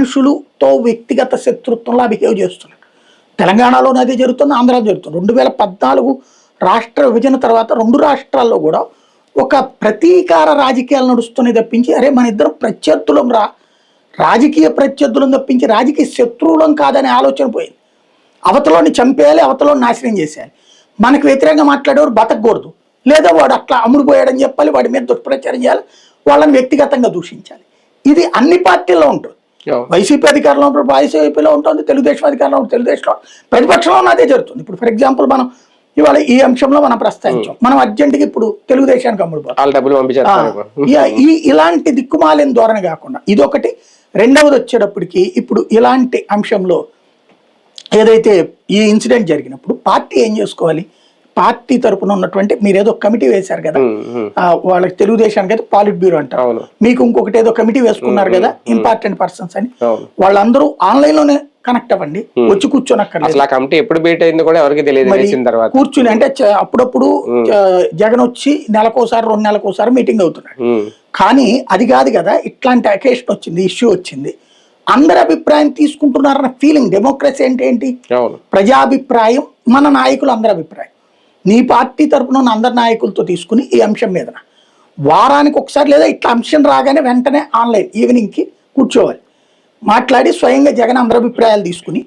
మనుషులతో వ్యక్తిగత శత్రుత్వంలా బిహేవ్ చేస్తున్నారు. తెలంగాణలోనే అదే జరుగుతుంది, ఆంధ్రాలో జరుగుతుంది. 2014 రాష్ట్ర విభజన తర్వాత 2 రాష్ట్రాల్లో కూడా ఒక ప్రతీకార రాజకీయాలు నడుస్తున్నాయి తప్పించి, అరే మన ఇద్దరం ప్రత్యర్థులం రాజకీయ ప్రత్యర్థులను తప్పించి రాజకీయ శత్రువులం కాదనే ఆలోచన పోయింది. అవతలోని చంపేయాలి, అవతలోని నాశనం చేసేయాలి. మనకు వ్యతిరేకంగా మాట్లాడేవారు బతకూడదు, లేదా వాడు అట్లా అమ్ముడుపోయాడని చెప్పాలి, వాడి మీద దుష్ప్రచారం చేయాలి, వాళ్ళని వ్యక్తిగతంగా దూషించాలి. ఇది అన్ని పార్టీల్లో ఉంటుంది. వైసీపీ అధికారంలో ఉన్నప్పుడు వైసీపీలో ఉంటుంది, తెలుగుదేశం అధికారంలో ఉంటుంది తెలుగుదేశంలో, ప్రతిపక్షంలో అదే జరుగుతుంది. ఇప్పుడు ఫర్ ఎగ్జాంపుల్ మనం ఇవాళ ఈ అంశంలో మనం ప్రస్తావించాం, మనం అర్జెంట్గా ఇప్పుడు తెలుగుదేశానికి అమ్ముడుపోతాం. ఇలాంటి దిక్కుమాలిన ధోరణి కాకుండా ఇదొకటి. రెండవది వచ్చేటప్పటికి ఇప్పుడు ఇలాంటి అంశంలో ఏదైతే ఈ ఇన్సిడెంట్ జరిగినప్పుడు పార్టీ ఏం చేసుకోవాలి, పార్టీ తరపున ఉన్నటువంటి మీరు ఏదో కమిటీ వేశారు కదా, వాళ్ళకి తెలుగుదేశానికి అయితే పాలిట్ బ్యూరో అంటారు, మీకు ఇంకొకటి ఏదో కమిటీ వేసుకున్నారు కదా ఇంపార్టెంట్ పర్సన్స్ అని, వాళ్ళందరూ ఆన్లైన్ లోనే కనెక్ట్ అవ్వండి, వచ్చి కూర్చోనక్కర్లేదు. కూర్చుని అంటే అప్పుడప్పుడు జగన్ వచ్చి నెలకోసారి 2 నెలలకోసారి మీటింగ్ అవుతున్నాడు. కానీ అది కాదు కదా, ఇట్లాంటి అకేషన్ వచ్చింది, ఇష్యూ వచ్చింది, అందరి అభిప్రాయం తీసుకుంటున్నారన్న ఫీలింగ్. డెమోక్రసీ అంటే ఏంటి? ప్రజాభిప్రాయం, మన నాయకులు అందరి అభిప్రాయం. నీ పార్టీ తరపున ఉన్న అందరి నాయకులతో తీసుకుని ఈ అంశం మీద వారానికి ఒకసారి లేదా ఇట్లా అంశం రాగానే వెంటనే ఆన్లైన్ ఈవినింగ్కి కూర్చోవాలి, మాట్లాడి స్వయంగా జగన్ అందరి అభిప్రాయాలు తీసుకుని